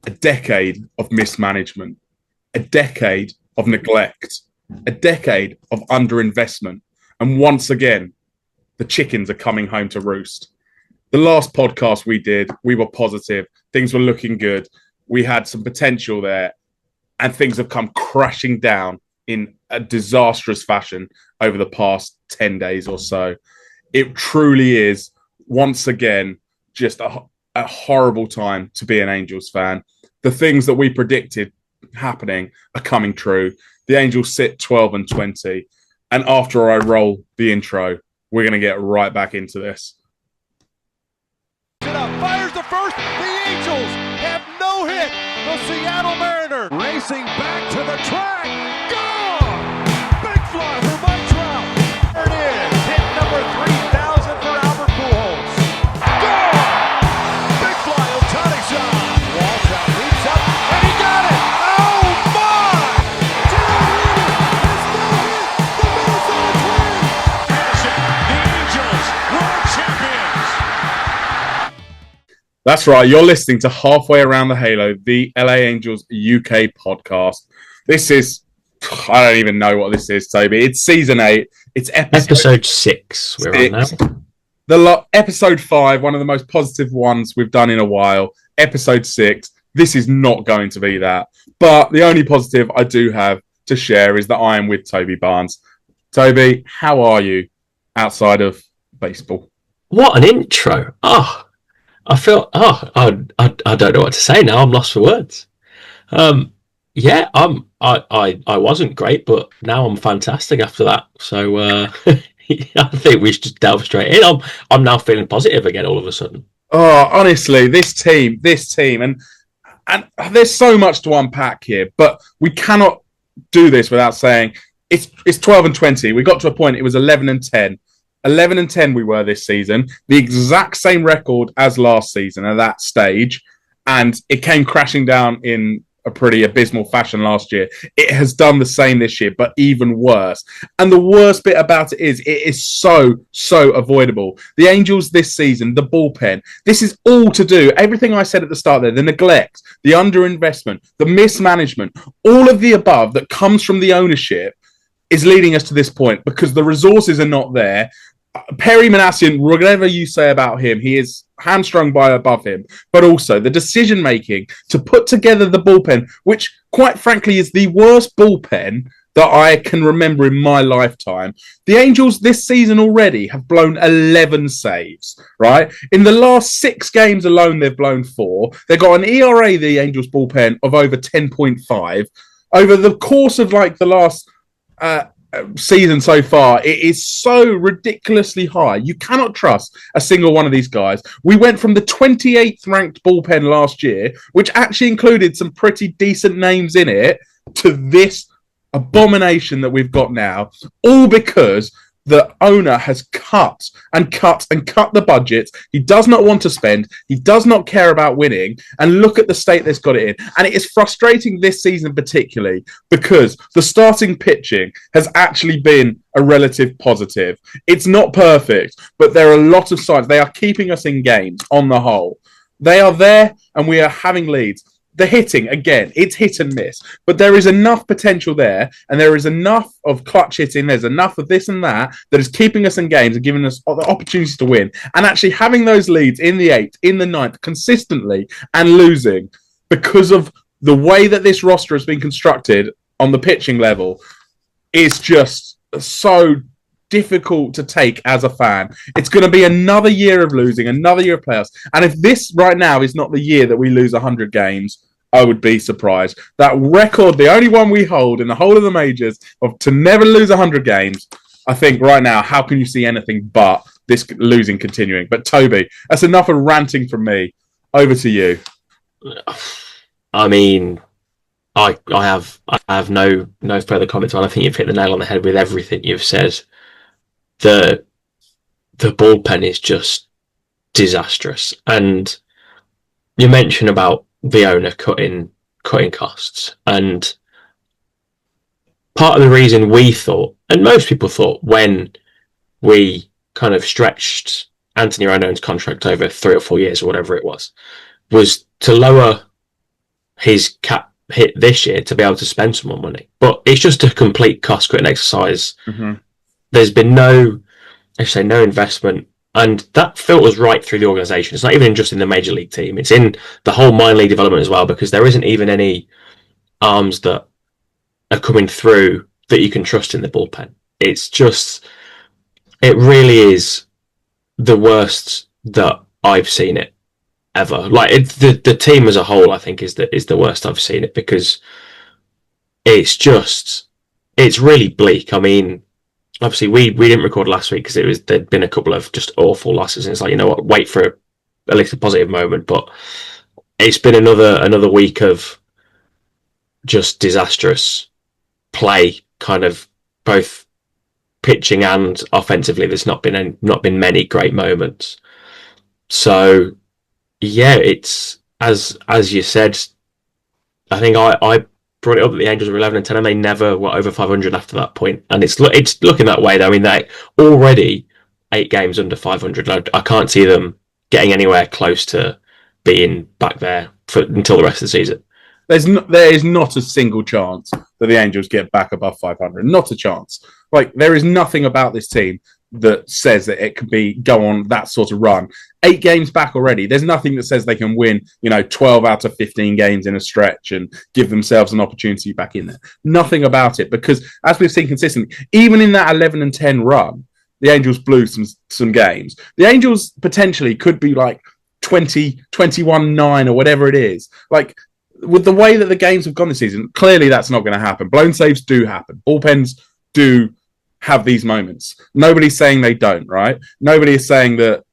a decade of mismanagement, a decade of neglect, a decade of underinvestment. And once again, the chickens are coming home to roost. The last podcast we did, we were positive. Things were looking good. We had some potential there, and things have come crashing down in a disastrous fashion over the past 10 days or so. It truly is, once again, just a horrible time to be an Angels fan. The things that we predicted happening are coming true. The Angels sit 12-20. And after I roll the intro, we're going to get right back into this. Fires the first. The Angels have no hit. The Seattle Mariners racing back to the track. Gone! Big fly for Mike Trout. There it is. Hit number 3,000 for Albert Pujols. Gone! Big fly, Ohtani shot. Waltrout leaps up, and he got it. Oh, my! The Angels, world champions. That's right. You're listening to Halfway Around the Halo, the LA Angels UK podcast. This is, I don't even know what this is, Toby. It's season 8. It's episode 6. We're on now. Episode 5, one of the most positive ones we've done in a while. Episode 6. This is not going to be that. But the only positive I do have to share is that I am with Toby Barnes. Toby, how are you outside of baseball? What an intro. I feel. I don't know what to say now. I'm lost for words. Yeah, I wasn't great, but now I'm fantastic after that. So I think we should just delve straight in. I'm now feeling positive again all of a sudden. Oh, honestly, this team, and there's so much to unpack here, but we cannot do this without saying it's 12-20. We got to a point. It was 11-10. 11-10 we were this season, the exact same record as last season at that stage, and it came crashing down in a pretty abysmal fashion last year. It has done the same this year, but even worse. And the worst bit about it is so avoidable. The Angels this season, the bullpen, this is all to do, everything I said at the start there, the neglect, the underinvestment, the mismanagement, all of the above that comes from the ownership is leading us to this point because the resources are not there. Perry Manassian, whatever you say about him, he is hamstrung by above him. But also the decision-making to put together the bullpen, which quite frankly is the worst bullpen that I can remember in my lifetime. The Angels this season already have blown 11 saves, right? In the last 6 games alone, they've blown 4. They've got an ERA, the Angels bullpen, of over 10.5. Over the course of like the last season so far, it is so ridiculously high. You cannot trust a single one of these guys. We went from the 28th ranked bullpen last year, which actually included some pretty decent names in it, to this abomination that we've got now, all because the owner has cut the budget. He does not want to spend. He does not care about winning. And look at the state that's got it in. And it is frustrating this season particularly because the starting pitching has actually been a relative positive. It's not perfect, but there are a lot of signs. They are keeping us in games on the whole. They are there and we are having leads. The hitting, again, it's hit and miss. But there is enough potential there, and there is enough of clutch hitting, there's enough of this and that is keeping us in games and giving us the opportunities to win. And actually having those leads in the 8th, in the 9th, consistently, and losing because of the way that this roster has been constructed on the pitching level is just so difficult to take as a fan. It's going to be another year of losing, another year of playoffs. And if this right now is not the year that we lose 100 games, I would be surprised. That record, the only one we hold in the whole of the majors, of to never lose 100 games, I think right now, how can you see anything but this losing continuing? But Toby, that's enough of ranting from me. Over to you. I mean, I have no further comments on. I think you've hit the nail on the head with everything you've said. The bullpen is just disastrous, and you mentioned about the owner cutting costs, and part of the reason we thought, and most people thought, when we kind of stretched Anthony Rendon's contract over 3 or 4 years or whatever it was to lower his cap hit this year to be able to spend some more money. But it's just a complete cost-cutting exercise. Mm-hmm. There's been no investment, and that filters right through the organisation. It's not even just in the major league team; it's in the whole minor league development as well, because there isn't even any arms that are coming through that you can trust in the bullpen. It really is the worst that I've seen it ever. Like the team as a whole, I think is the worst I've seen it, because it's really bleak. I mean, obviously we didn't record last week because there'd been a couple of just awful losses, and it's like, you know what, wait for at least a positive moment. But it's been another week of just disastrous play, kind of both pitching and offensively. There's not been many great moments. So yeah, it's as you said. I think I brought it up that the Angels were 11-10, and they never were over 500 after that point. And it's looking that way, though. I mean, they already 8 games under 500. I can't see them getting anywhere close to being back there until the rest of the season. There is not a single chance that the Angels get back above 500. Not a chance. Like, there is nothing about this team that says that it could go on that sort of run. 8 games back already. There's nothing that says they can win, 12 out of 15 games in a stretch and give themselves an opportunity back in there. Nothing about it, because as we've seen consistently, even in that 11-10 run, the Angels blew some games. The Angels potentially could be like 20, 21-9 or whatever it is. Like, with the way that the games have gone this season, clearly that's not going to happen. Blown saves do happen. Bullpens do have these moments. Nobody's saying they don't, right? Nobody is saying that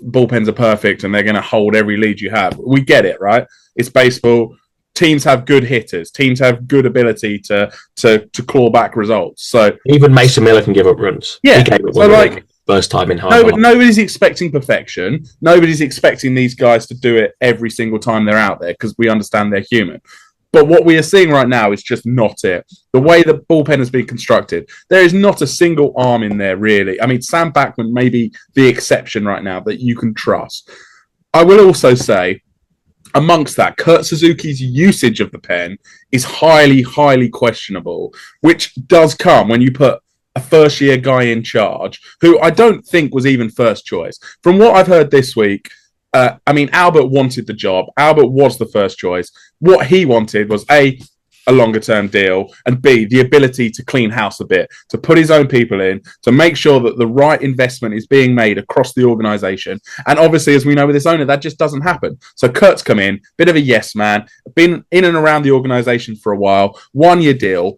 bullpens are perfect and they're going to hold every lead you have. We get it, right? It's baseball. Teams have good hitters. Teams have good ability to claw back results. So even Mason Miller can give up runs. Yeah. He gave up one first time in high. Nobody's expecting perfection. Nobody's expecting these guys to do it every single time they're out there, because we understand they're human. But what we are seeing right now is just not it. The way the bullpen has been constructed, there is not a single arm in there, really. I mean, Sam Backman may be the exception right now that you can trust. I will also say, amongst that, Kurt Suzuki's usage of the pen is highly, highly questionable, which does come when you put a first-year guy in charge, who I don't think was even first choice. From what I've heard this week, Albert wanted the job. Albert was the first choice. What he wanted was A, a longer-term deal, and B, the ability to clean house a bit, to put his own people in, to make sure that the right investment is being made across the organisation. And obviously, as we know with this owner, that just doesn't happen. So Kurt's come in, bit of a yes man, been in and around the organisation for a while, 1-year deal.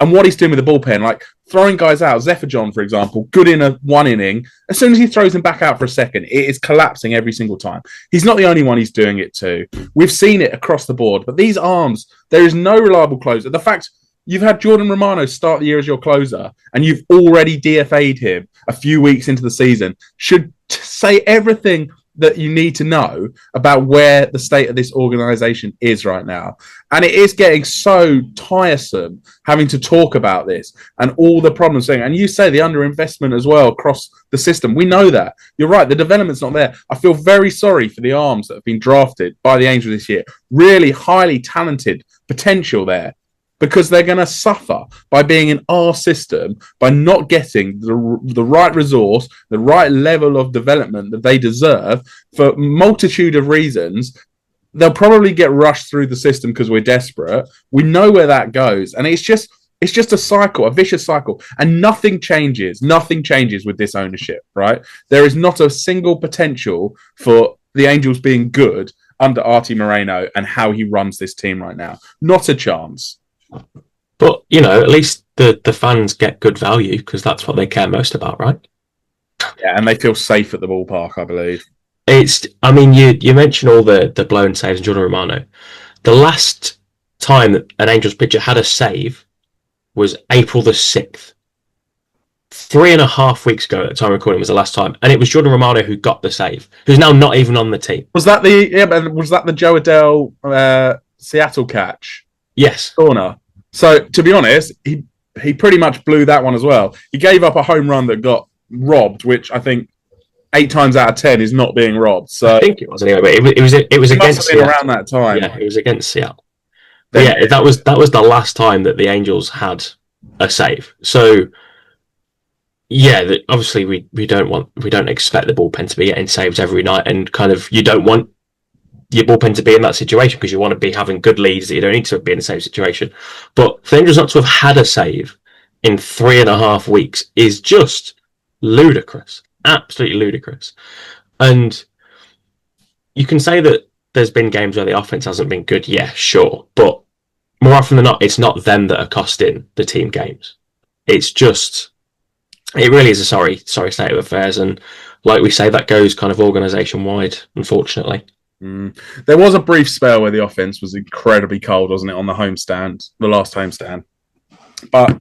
And what he's doing with the bullpen, like throwing guys out, Zephyr John, for example, good in one inning. As soon as he throws him back out for a second, it is collapsing every single time. He's not the only one he's doing it to. We've seen it across the board. But these arms, there is no reliable closer. The fact you've had Jordan Romano start the year as your closer, and you've already DFA'd him a few weeks into the season, should say everything that you need to know about where the state of this organization is right now. And it is getting so tiresome having to talk about this and all the problems thing. And you say the underinvestment as well across the system. We know that. You're right. The development's not there. I feel very sorry for the arms that have been drafted by the Angels this year. Really highly talented potential there, because they're going to suffer by being in our system, by not getting the right resource, the right level of development that they deserve for a multitude of reasons. They'll probably get rushed through the system because we're desperate. We know where that goes. And it's just a cycle, a vicious cycle. And nothing changes. Nothing changes with this ownership, right? There is not a single potential for the Angels being good under Artie Moreno and how he runs this team right now. Not a chance. But, at least the fans get good value, because that's what they care most about, right? Yeah, and they feel safe at the ballpark, I believe. You mentioned all the blown saves and Jordan Romano. The last time that an Angels pitcher had a save was April the 6th. 3.5 weeks ago at the time of recording was the last time. And it was Jordan Romano who got the save, who's now not even on the team. Was that the Joe Adele Seattle catch? Yes. Corner. So, to be honest, he pretty much blew that one as well. He gave up a home run that got robbed, which I think 8 times out of 10 is not being robbed. So I think it was anyway, but it was it must against have been Seattle. around that time. Yeah, it was against Seattle. But yeah, that was the last time that the Angels had a save. So yeah, obviously we don't expect the bullpen to be getting saves every night, and kind of you don't want your bullpen to be in that situation because you want to be having good leads that you don't need to be in the same situation. But for the Angels not to have had a save in 3.5 weeks is just ludicrous, absolutely ludicrous. And you can say that there's been games where the offense hasn't been good, yeah, sure, but more often than not, it's not them that are costing the team games. It's just, it really is a sorry state of affairs, and like we say, that goes kind of organisation wide, unfortunately. There was a brief spell where the offense was incredibly cold, wasn't it, on the homestand, the last homestand? But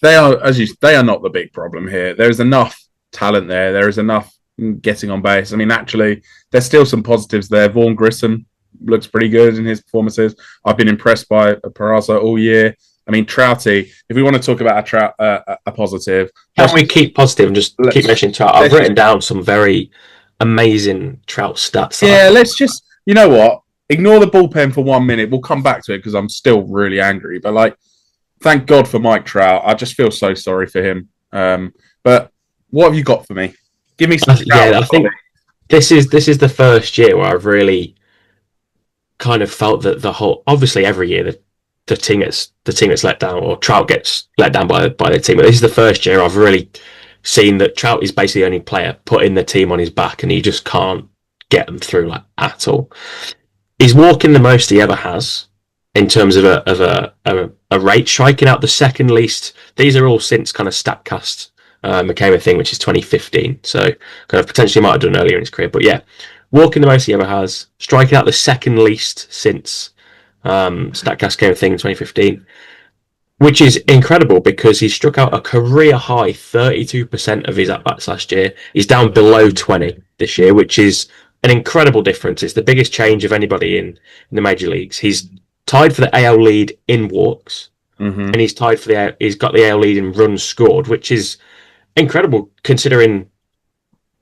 they are not the big problem here. There's enough talent there. There is enough getting on base. I mean, actually, there's still some positives there. Vaughn Grissom looks pretty good in his performances. I've been impressed by Peraza all year. I mean, Trouty, if we want to talk about a positive... Can we keep positive and just keep mentioning Trout? I've written down some very amazing Trout stats. Yeah, let's just... You know what? Ignore the bullpen for 1 minute. We'll come back to it because I'm still really angry. But, like, thank God for Mike Trout. I just feel so sorry for him. But what have you got for me? Give me some... I think this is the first year where I've really kind of felt that the whole... Obviously, every year the team gets let down, or Trout gets let down by the team. But this is the first year I've really seen that Trout is basically the only player putting the team on his back, and he just can't get them through like at all. He's walking the most he ever has in terms of a rate, striking out the second least. These are all since kind of StatCast became a thing, which is 2015. So kind of potentially might have done earlier in his career, but yeah, walking the most he ever has, striking out the second least since StatCast came a thing in 2015, which is incredible because he struck out a career high 32% of his at-bats last year. He's down below 20 this year, which is an incredible difference. It's the biggest change of anybody in the major leagues. He's tied for the AL lead in walks, and he's got the AL lead in runs scored, which is incredible considering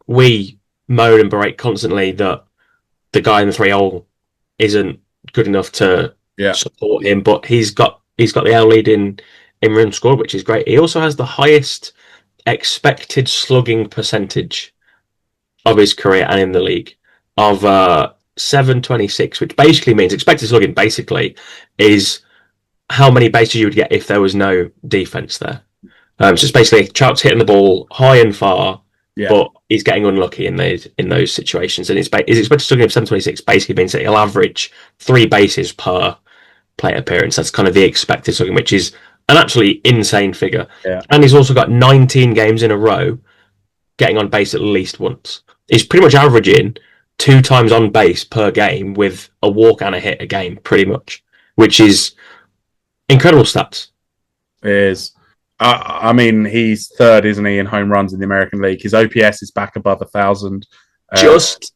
we moan and berate constantly that the guy in the 3-hole isn't good enough to support him, but he's got the AL lead in runs scored, which is great. He also has the highest expected slugging percentage of his career and in the league of 726, which basically means expected slugging basically is how many bases you would get if there was no defense there. So it's basically Trout's hitting the ball high and far, but he's getting unlucky in those situations. And his expected slugging of 726 basically means that he'll average 3 bases per plate appearance. That's kind of the expected slugging, which is an absolutely insane figure. Yeah. And he's also got 19 games in a row getting on base at least once. He's pretty much averaging 2 times on base per game with a walk and a hit a game, pretty much, which is incredible stats. It is. I mean, he's third, isn't he, in home runs in the American League? His OPS is back above 1,000. Just.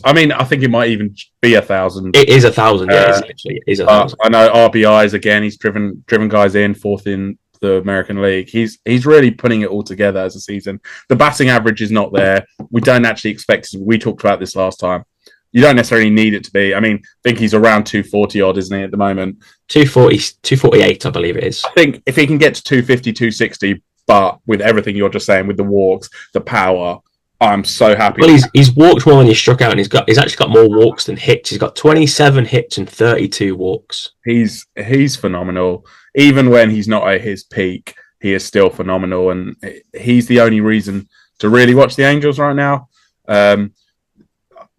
I mean, I think it might even be 1,000. It is 1,000. Yeah, it is 1,000. I know RBIs again. He's driven guys in, fourth in the American League. He's really putting it all together as a season. The batting average is not there. We don't actually expect it. We talked about this last time. You don't necessarily need it to be. I mean, I think he's around 240 odd, isn't he, at the moment? 248, I believe it is. I think if he can get to 250, 260, but with everything you're just saying, with the walks, the power, I'm so happy. Well, he's walked more than he's struck out, and he's actually got more walks than hits. He's got 27 hits and 32 walks. He's phenomenal. Even when he's not at his peak, he is still phenomenal, and he's the only reason to really watch the Angels right now.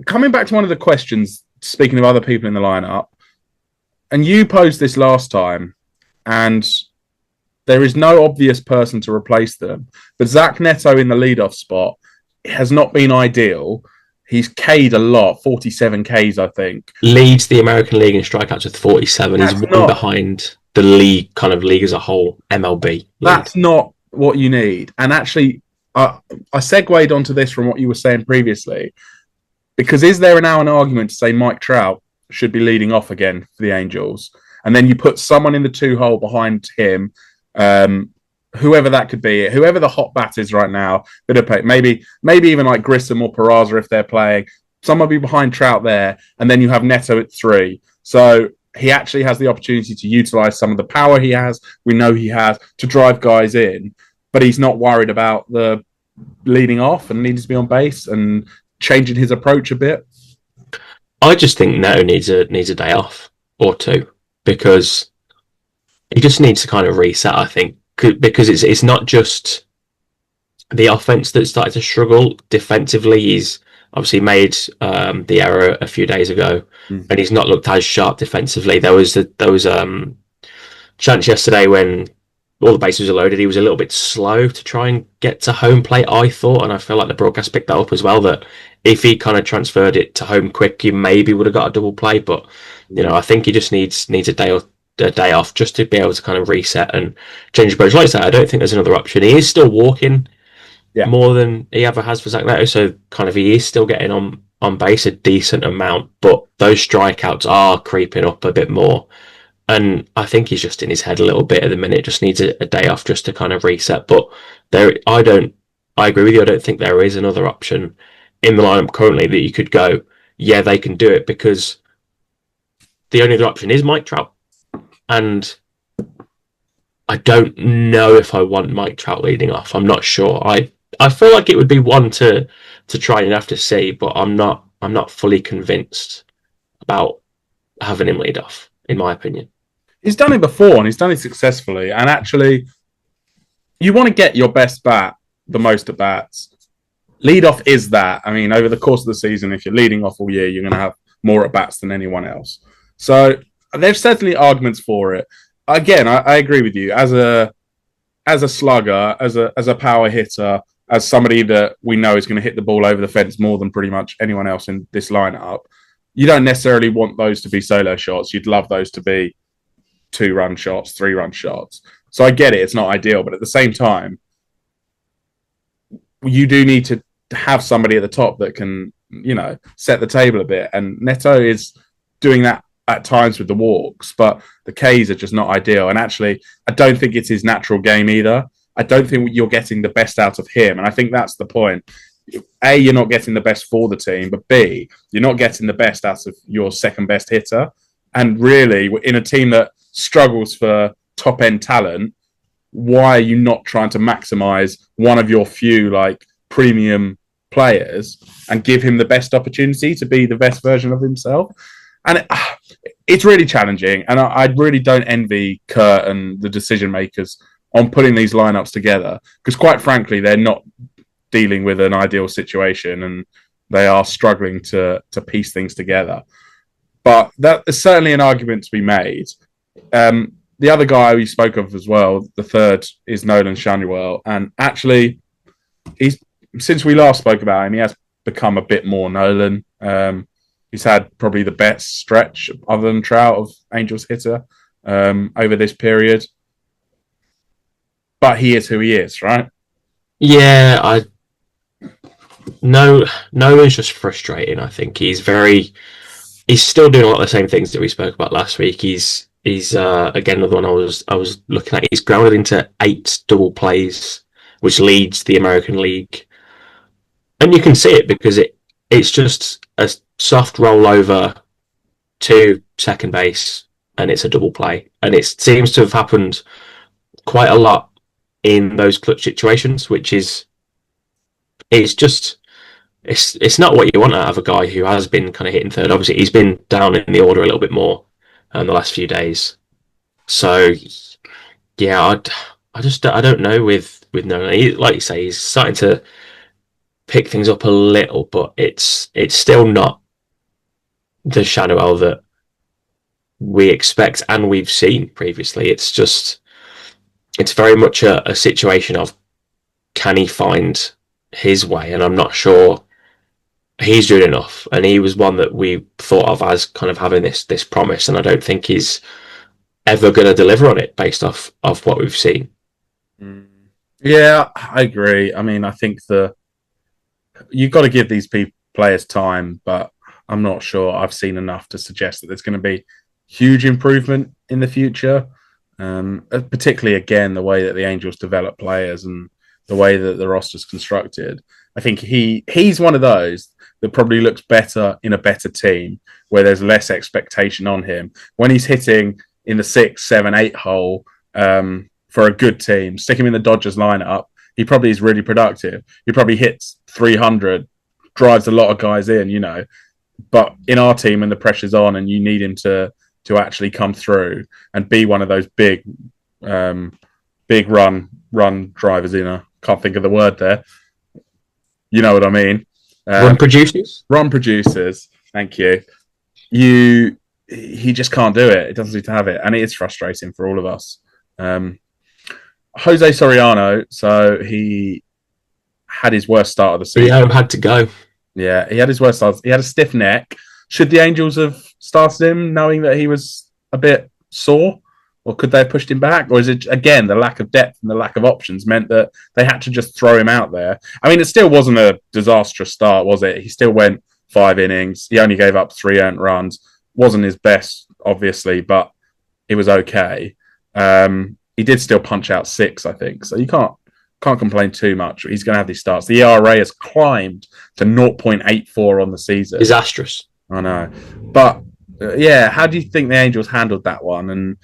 Coming back to one of the questions, speaking of other people in the lineup, and you posed this last time, and there is no obvious person to replace them, but Zach Neto in the leadoff spot has not been ideal. He's K'd a lot, 47 Ks, I think. Leads the American League in strikeouts with 47. He's one behind the league as a whole, MLB. That's not what you need. And actually, I segued onto this from what you were saying previously, because is there now an argument to say Mike Trout should be leading off again for the Angels? And then you put someone in the 2-hole behind him whoever that could be, whoever the hot bat is right now, bit of pay, maybe even like Grissom or Peraza if they're playing. Somebody behind Trout there, and then you have Neto at 3. So he actually has the opportunity to utilize some of the power he has. We know he has to drive guys in, but he's not worried about the leading off and needs to be on base and changing his approach a bit. I just think Neto needs a day off or two because he just needs to kind of reset. I think because it's not just the offense that started to struggle defensively. He's obviously made the error a few days ago, and he's not looked as sharp defensively. There was chance yesterday when all the bases were loaded. He was a little bit slow to try and get to home plate, I thought, and I feel like the broadcast picked that up as well. That if he kind of transferred it to home quick, he maybe would have got a double play. But I think he just needs a day off just to be able to kind of reset and change approach. Like I said, I don't think there's another option. He is still walking more than he ever has for Zach Neto, so kind of he is still getting on base a decent amount, but those strikeouts are creeping up a bit more. And I think he's just in his head a little bit at the minute, just needs a day off just to kind of reset. But I agree with you, I don't think there is another option in the lineup currently that you could go, yeah, they can do it, because the only other option is Mike Trout. And I don't know if I want Mike Trout leading off. I'm not sure. I feel like it would be one to try and have to see, but I'm not fully convinced about having him lead off, in my opinion. He's done it before, and he's done it successfully. And actually, you want to get your best bat, the most at bats. Lead off is that. I mean, over the course of the season, if you're leading off all year, you're going to have more at bats than anyone else. So there's certainly arguments for it. Again, I agree with you. As a slugger, as a power hitter, as somebody that we know is going to hit the ball over the fence more than pretty much anyone else in this lineup, you don't necessarily want those to be solo shots. You'd love those to be 2-run shots, 3-run shots. So I get it. It's not ideal. But at the same time, you do need to have somebody at the top that can, set the table a bit. And Neto is doing that at times with the walks, but the Ks are just not ideal. And actually, I don't think it's his natural game either. I don't think you're getting the best out of him. And I think that's the point. A, you're not getting the best for the team, but B, you're not getting the best out of your second best hitter. And really, in a team that struggles for top end talent, why are you not trying to maximize one of your few premium players and give him the best opportunity to be the best version of himself? And it's really challenging. And I really don't envy Kurt and the decision makers on putting these lineups together, because quite frankly, they're not dealing with an ideal situation and they are struggling to piece things together. But that is certainly an argument to be made. The other guy we spoke of as well, the third, is Nolan Schanuel. And actually, since we last spoke about him, he has become a bit more Nolan. He's had probably the best stretch, other than Trout, of Angels hitter over this period. But he is who he is, right? Yeah, Nolan's just frustrating. I think he's still doing a lot of the same things that we spoke about last week. He's again another one I was looking at. He's grounded into 8 double plays, which leads the American League, and you can see it because it's just a soft rollover to second base, and it's a double play, and it seems to have happened quite a lot in those clutch situations, which is it's not what you want out of a guy who has been kind of hitting third. Obviously, he's been down in the order a little bit more the last few days. So yeah, I don't know with Nolan. Like you say, he's starting to pick things up a little, but it's still not the Schanuel that we expect and we've seen previously. It's very much a situation of, can he find his way? And I'm not sure he's doing enough. And he was one that we thought of as kind of having this promise, and I don't think he's ever going to deliver on it based off of what we've seen. Yeah, I agree. I mean, I think you've got to give these players time, but I'm not sure I've seen enough to suggest that there's going to be huge improvement in the future. Particularly again the way that the Angels develop players and the way that the roster's constructed. I think he's one of those that probably looks better in a better team where there's less expectation on him. When he's hitting in the 6, 7, 8 hole for a good team, stick him in the Dodgers lineup, he probably is really productive. He probably hits 300, drives a lot of guys in, you know. But in our team, when the pressure's on and you need him to actually come through and be one of those big run drivers, you know, can't think of the word there. You know what I mean? Run producers. Thank you. He just can't do it. It doesn't seem to have it, and it is frustrating for all of us. Jose Soriano, so he had his worst start of the season. Leo had to go. Yeah, he had his worst start. He had a stiff neck. Should the Angels have started him knowing that he was a bit sore? Or could they have pushed him back? Or is it, again, the lack of depth and the lack of options meant that they had to just throw him out there? I mean, it still wasn't a disastrous start, was it? He still went 5 innings. He only gave up 3 earned runs. Wasn't his best, obviously, but it was okay. He did still punch out 6, I think. So you can't complain too much. He's going to have these starts. The ERA has climbed to 0.84 on the season. Disastrous. I know. But, yeah, how do you think the Angels handled that one? And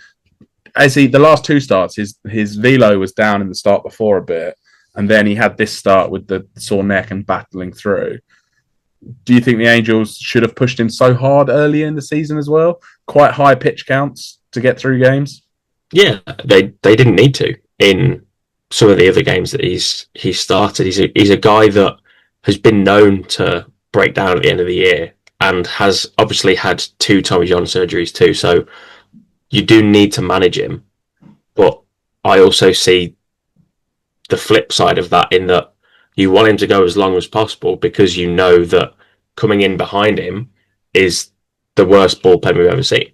the last 2 starts, his velo was down in the start before a bit, and then he had this start with the sore neck and battling through. Do you think the Angels should have pushed him so hard early in the season as well? Quite high pitch counts to get through games? Yeah, they didn't need to in some of the other games that he's started. He's a guy that has been known to break down at the end of the year and has obviously had 2 Tommy John surgeries too. So you do need to manage him. But I also see the flip side of that in that you want him to go as long as possible because you know that coming in behind him is the worst bullpen we've ever seen.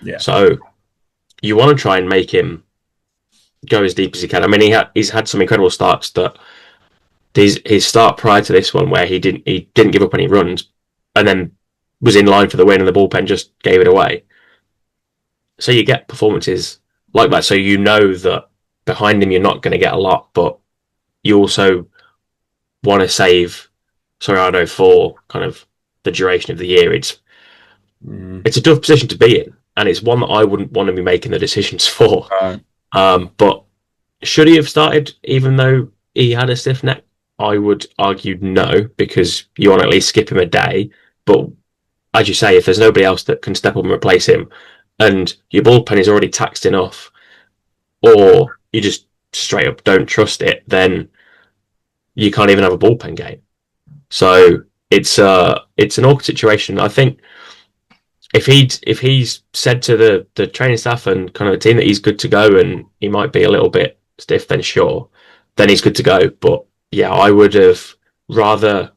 Yeah. So you want to try and make him go as deep as he can. I mean, he's had some incredible starts. That his start prior to this one, where he didn't give up any runs, and then was in line for the win, and the bullpen just gave it away. So you get performances like that. So you know that behind him you're not going to get a lot, but you also want to save Soriano for kind of the duration of the year. It's a tough position to be in, and it's one that I wouldn't want to be making the decisions for. But should he have started even though he had a stiff neck? I would argue no, because you want to at least skip him a day. But as you say, if there's nobody else that can step up and replace him, and your bullpen is already taxed enough, or you just straight up don't trust it, then you can't even have a bullpen game. So it's an awkward situation. I think if he's said to the training staff and kind of the team that he's good to go and he might be a little bit stiff, then sure, then he's good to go. But yeah, I would have rather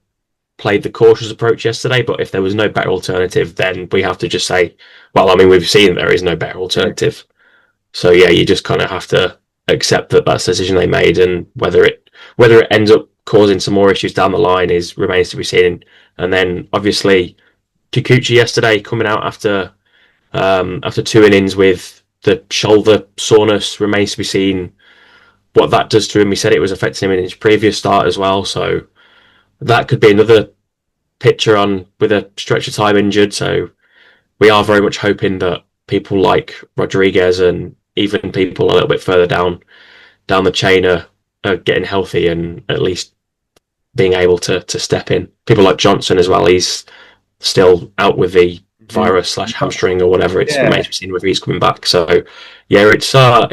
played the cautious approach yesterday, but if there was no better alternative, then we have to just say, well, I mean, we've seen there is no better alternative. So yeah, you just kind of have to accept that that's the decision they made, and whether it ends up causing some more issues down the line remains to be seen. And then obviously Kikuchi yesterday coming out after 2 innings with the shoulder soreness, remains to be seen what that does to him. He said it was affecting him in his previous start as well, so that could be another pitcher on with a stretch of time injured. So we are very much hoping that people like Rodriguez and even people a little bit further down the chain are getting healthy and at least being able to step in. People like Johnson as well. He's still out with the virus / hamstring or whatever. It's remains to be seen whether he's coming back. So yeah, it's a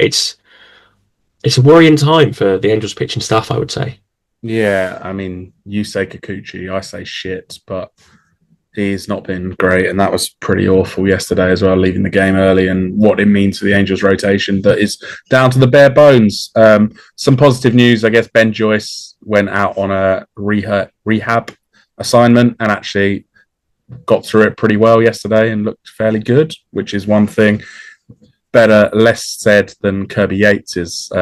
worrying time for the Angels pitching staff, I would say. Yeah, I mean, you say Kikuchi, I say shit, but he's not been great, and that was pretty awful yesterday as well, leaving the game early, and what it means for the Angels' rotation that is down to the bare bones. Some positive news, I guess. Ben Joyce went out on a rehab assignment and actually got through it pretty well yesterday and looked fairly good, which is one thing. Less said than Kirby Yates's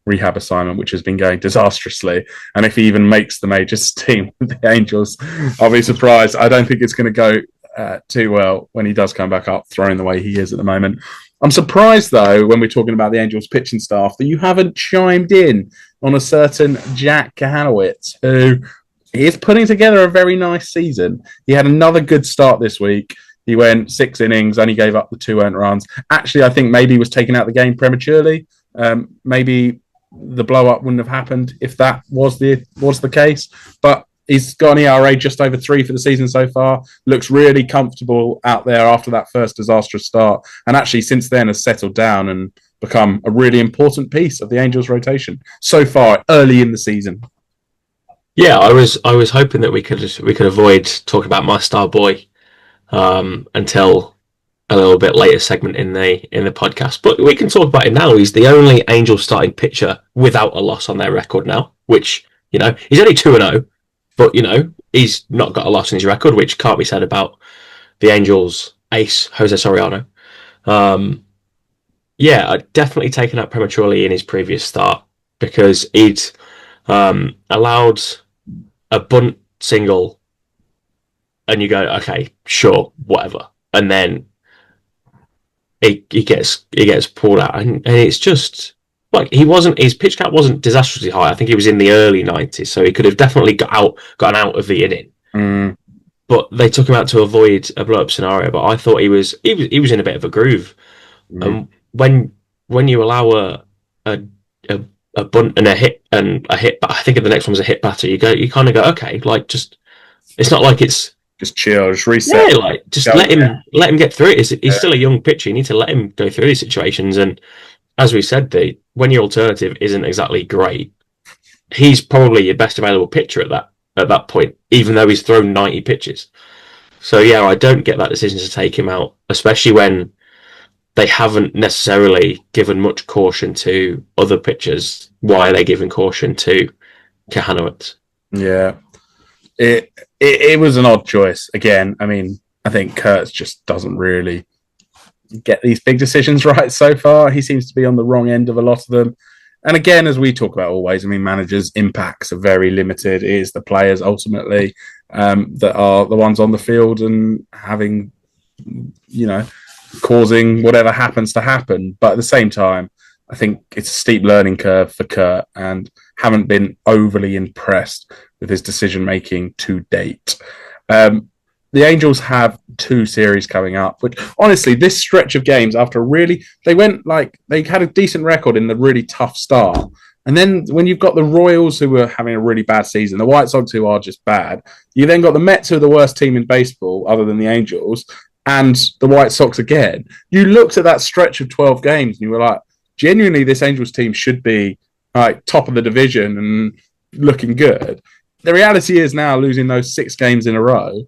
rehab assignment, which has been going disastrously. And if he even makes the majors team with the Angels, I'll be surprised. I don't think it's going to go too well when he does come back up, throwing the way he is at the moment. I'm surprised, though, when we're talking about the Angels pitching staff, that you haven't chimed in on a certain Jack Kahanowitz, who is putting together a very nice season. He had another good start this week. He went 6 innings, only gave up the 2 earned runs. Actually, I think maybe he was taking out the game prematurely. Maybe the blow up wouldn't have happened if that was the case. But he's got an ERA just over 3 for the season so far. Looks really comfortable out there after that first disastrous start. And actually, since then, has settled down and become a really important piece of the Angels' rotation so far early in the season. Yeah, I was hoping that we could avoid talking about my star boy until a little bit later segment in the podcast. But we can talk about him now. He's the only Angels starting pitcher without a loss on their record now, which, he's only 2-0, but, he's not got a loss in his record, which can't be said about the Angels' ace, Jose Soriano. I'd definitely taken out prematurely in his previous start because he'd allowed a bunt single and you go, okay, sure, whatever. And then he gets pulled out, and it's just like his pitch count wasn't disastrously high. I think he was in the early 90s, so he could have definitely gotten out of the inning. But they took him out to avoid a blow up scenario. But I thought he was in a bit of a groove. When you allow a bunt and a hit, but I think the next one was a hit batter. You kind of go, okay, like just it's not like it's just chill, just reset. Yeah, like just let him get through it. He's still a young pitcher. You need to let him go through these situations. And as we said, when your alternative isn't exactly great, he's probably your best available pitcher at that point, even though he's thrown 90 pitches. So yeah, I don't get that decision to take him out, especially when they haven't necessarily given much caution to other pitchers. Why are they giving caution to Kahanowitz? Yeah. It was an odd choice. Again, I mean, I think Kurtz just doesn't really get these big decisions right so far. He seems to be on the wrong end of a lot of them. And again, as we talk about always, I mean, managers' impacts are very limited. It is the players ultimately that are the ones on the field and having, causing whatever happens to happen. But at the same time, I think it's a steep learning curve for Kurt and haven't been overly impressed with his decision-making to date. The Angels have 2 series coming up, which honestly, this stretch of games after they had a decent record in the really tough start. And then when you've got the Royals who were having a really bad season, the White Sox who are just bad, you then got the Mets who are the worst team in baseball other than the Angels, and the White Sox again. You looked at that stretch of 12 games and you were like, genuinely, this Angels team should be like top of the division and looking good. The reality is now losing those 6 games in a row.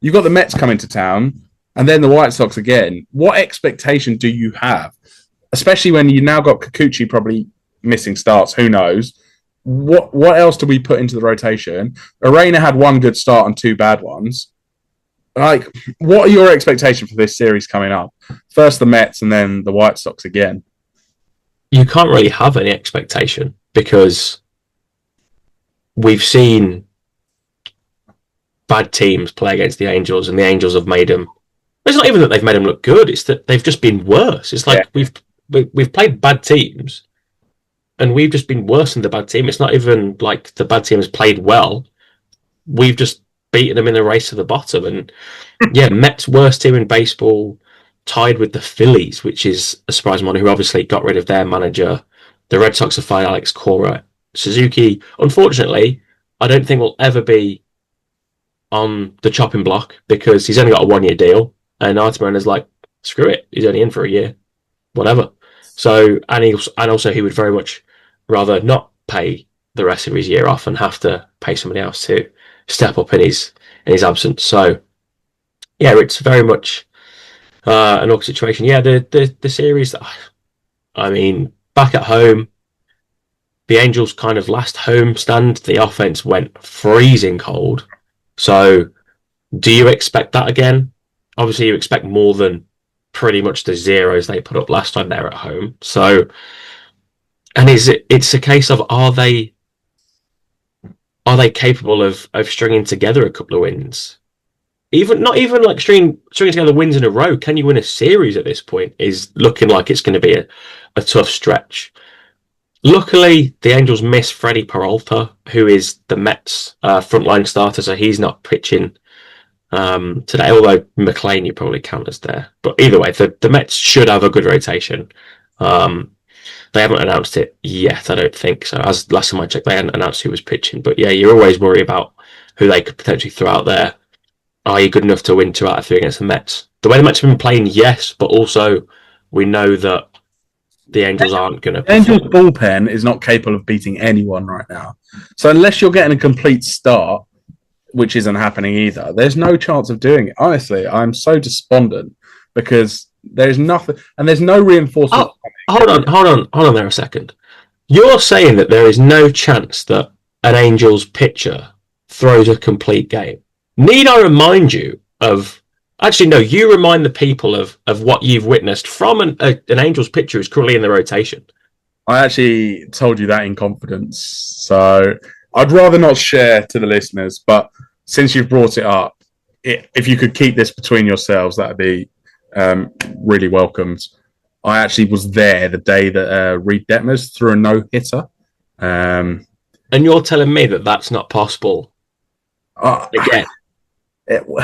You've got the Mets coming to town and then the White Sox again. What expectation do you have? Especially when you now got Kikuchi probably missing starts. Who knows? What else do we put into the rotation? Arena had 1 good start and 2 bad ones. Like, what are your expectations for this series coming up? First the Mets and then the White Sox again. You can't really have any expectation because we've seen bad teams play against the Angels and the Angels have made them. It's not even that they've made them look good. It's that they've just been worse. It's like we've played bad teams and we've just been worse than the bad team. It's not even like the bad team has played well. We've just beaten them in the race to the bottom. And yeah, Mets worst team in baseball, tied with the Phillies, which is a surprising one, who obviously got rid of their manager. The Red Sox have fired Alex Cora. Suzuki, unfortunately, I don't think will ever be on the chopping block because he's only got a 1-year deal. And Artman is like, screw it, he's only in for a year, whatever. So, and also he would very much rather not pay the rest of his year off and have to pay somebody else to step up in his absence. So, yeah, it's very much an awkward situation. Yeah, the series, I mean, back at home, the Angels' kind of last home stand, the offense went freezing cold. So, do you expect that again? Obviously, you expect more than pretty much the zeros they put up last time they were at home. So, and it's a case of are they capable of stringing together a couple of wins? not even like stringing together wins in a row. Can you win a series at this point? Is looking like it's going to be a tough stretch. Luckily, the Angels miss Freddie Peralta, who is the Mets' frontline starter, so he's not pitching today. Although McLean, you probably count as there. But either way, the Mets should have a good rotation. They haven't announced it yet, I don't think. So as last time I checked, they hadn't announced who was pitching. But yeah, you're always worried about who they could potentially throw out there. Are you good enough to win 2 out of 3 against the Mets? The way the Mets have been playing, yes, but also we know that the Angels aren't going to. Angels bullpen is not capable of beating anyone right now. So unless you're getting a complete start, which isn't happening either, there's no chance of doing it. Honestly, I'm so despondent because there's nothing, and there's no reinforcement. Hold on there a second. You're saying that there is no chance that an Angels pitcher throws a complete game. Need I remind you of... Actually, no, you remind the people of what you've witnessed from an Angels pitcher who's currently in the rotation. I actually told you that in confidence, so I'd rather not share to the listeners, but since you've brought it up, if you could keep this between yourselves, that'd be really welcomed. I actually was there the day that Reed Detmers threw a no-hitter. And you're telling me that that's not possible again?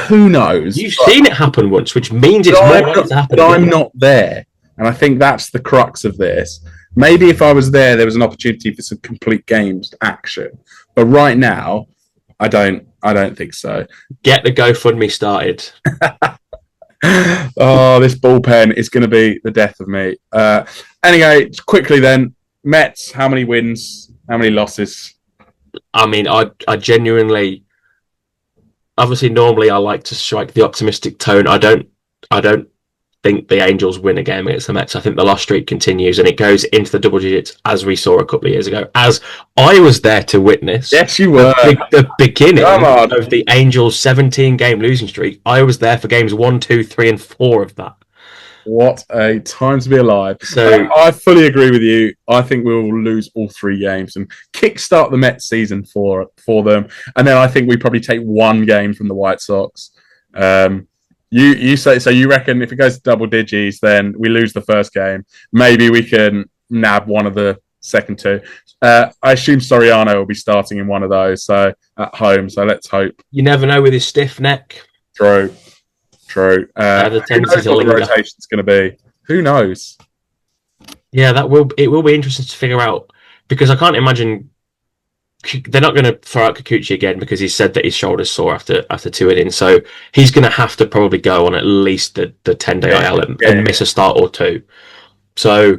Who knows? You've seen it happen once, which means it's more likely to happen. But I'm not there, and I think that's the crux of this. Maybe if I was there was an opportunity for some complete games action, but right now, I don't think so. Get the GoFundMe started. Oh, this bullpen is going to be the death of me. Anyway, quickly then, Mets. How many wins? How many losses? I mean, I genuinely. Obviously, normally I like to strike the optimistic tone. I don't think the Angels win a game against the Mets. I think the loss streak continues and it goes into the double digits, as we saw a couple of years ago, as I was there to witness. Yes, you were. The beginning of the Angels' 17-game losing streak. I was there for games 1, 2, 3, and 4 of that. What a time to be alive. So I fully agree with you. I think we will lose all 3 games and kickstart the Mets season for them. And then I think we probably take 1 game from the White Sox. You say, so you reckon if it goes to double digits, then we lose the first game. Maybe we can nab one of the second 2. I assume Soriano will be starting in one of those, so at home. So let's hope. You never know with his stiff neck. True. The who knows what the rotation's going to be? Who knows? Yeah, it will be interesting to figure out, because I can't imagine they're not going to throw out Kikuchi again, because he said that his shoulder's sore after 2 innings, so he's going to have to probably go on at least the 10-day IL and miss a start or 2. So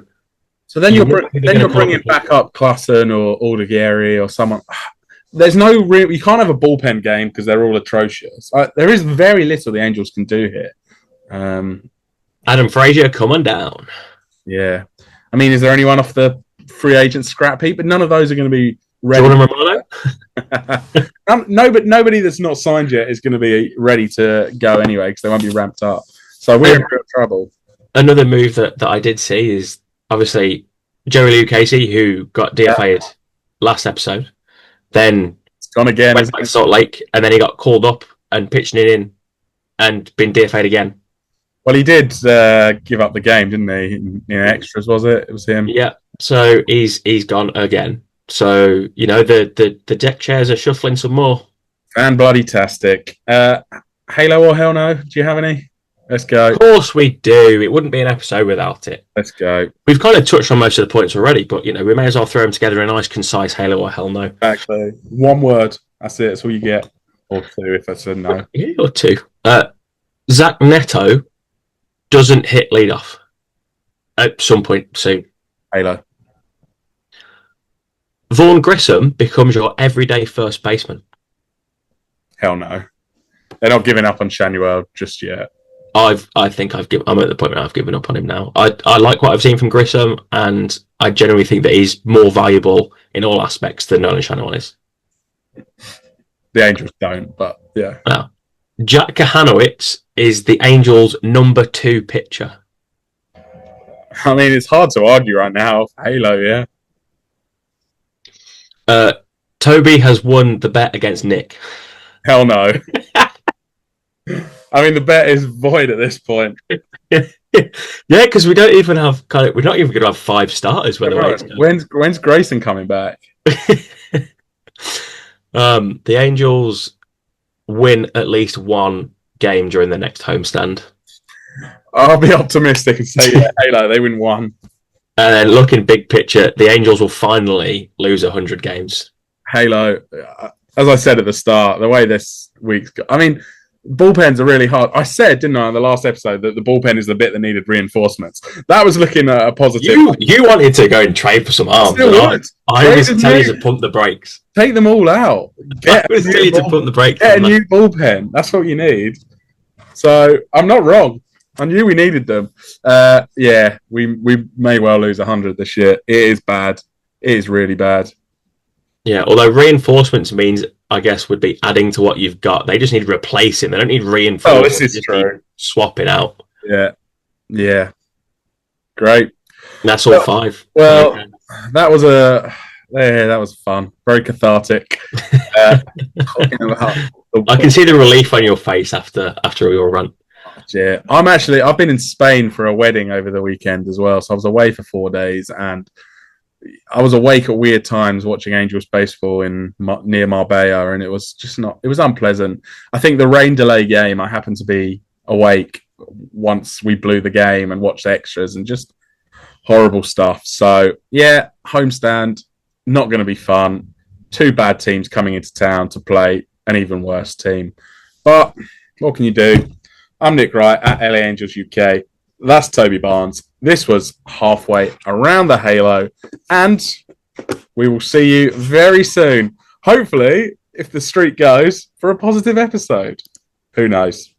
then you're bringing back up Klassen or Aldegheri or someone. There's no real. You can't have a bullpen game because they're all atrocious. There is very little the Angels can do here. Adam Frazier, come on down. Yeah, I mean, is there anyone off the free agent scrap heap? But none of those are going to be ready. Jordan Romano? Nobody that's not signed yet is going to be ready to go anyway because they won't be ramped up. So we're in real trouble. Another move that I did see is obviously Joey Lucchesi, who got DFA'd last episode. Then it's gone again. Went back to Salt Lake, and then he got called up and pitched it in, and been DFA'd again. Well, he did give up the game, didn't he? In extras, was it? It was him. Yeah. So he's gone again. So the deck chairs are shuffling some more. And bloody-tastic. Halo or hell no? Do you have any? Let's go. Of course we do. It wouldn't be an episode without it. Let's go. We've kind of touched on most of the points already, but we may as well throw them together in a nice, concise Halo or hell no. Exactly. 1 word. That's it. That's all you get. Or 2 if I said no. Yeah, or 2. Zach Neto doesn't hit leadoff at some point soon. Halo. Vaughn Grissom becomes your everyday first baseman. Hell no. They're not giving up on Shanuel just yet. I'm at the point where I've given up on him now. I like what I've seen from Grissom, and I generally think that he's more valuable in all aspects than Nolan Shanuel is. The Angels don't, but yeah. Now, Jack Kahanowitz is the Angels' number 2 pitcher. I mean, it's hard to argue right now. Halo, yeah. Toby has won the bet against Nick. Hell no. I mean, the bet is void at this point. Yeah, because we're not even going to have 5 starters when the way it's going. When's Grayson coming back? The Angels win at least one game during the next homestand. I'll be optimistic and say, yeah, Halo, they win one. And then looking big picture, the Angels will finally lose 100 games. Halo, as I said at the start, the way this week's go, I mean, bullpens are really hard. I said, didn't I, in the last episode, that the bullpen is the bit that needed reinforcements. That was looking at a positive. You wanted to go and trade for some arms. I was telling you to pump the brakes. Take them all out. I was telling you to pump the brakes. Get a new bullpen. That's what you need. So I'm not wrong. I knew we needed them. Yeah, we may well lose 100 this year. It is bad. It is really bad. Yeah, although reinforcements means, I guess, would be adding to what you've got. They just need replacing. They don't need reinforcements. Oh, this is true. Swapping out. Yeah. Great. And that's all 5. Well, that was fun. Very cathartic. I can see the relief on your face after your run. Yeah, I've been in Spain for a wedding over the weekend as well. So I was away for 4 days and I was awake at weird times watching Angels baseball near Marbella, and it was unpleasant. I think the rain delay game, I happened to be awake once we blew the game and watched extras and just horrible stuff. So yeah, homestand, not going to be fun. 2 bad teams coming into town to play an even worse team. But what can you do? I'm Nick Wright at LA Angels UK. That's Toby Barnes. This was halfway around the Halo, and we will see you very soon. Hopefully, if the streak goes, for a positive episode. Who knows?